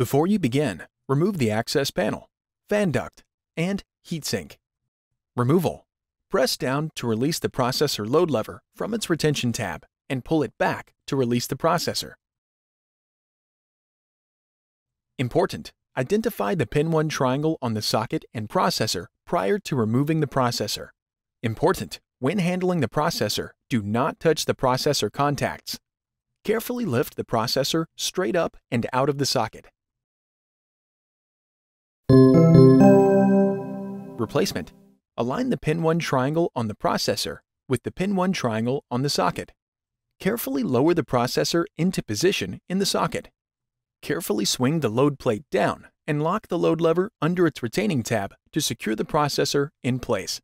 Before you begin, remove the access panel, fan duct, and heatsink. Removal. Press down to release the processor load lever from its retention tab and pull it back to release the processor. Important: identify the pin 1 triangle on the socket and processor prior to removing the processor. Important: when handling the processor, do not touch the processor contacts. Carefully lift the processor straight up and out of the socket. Replacement. Align the pin 1 triangle on the processor with the pin 1 triangle on the socket. Carefully lower the processor into position in the socket. Carefully swing the load plate down and lock the load lever under its retaining tab to secure the processor in place.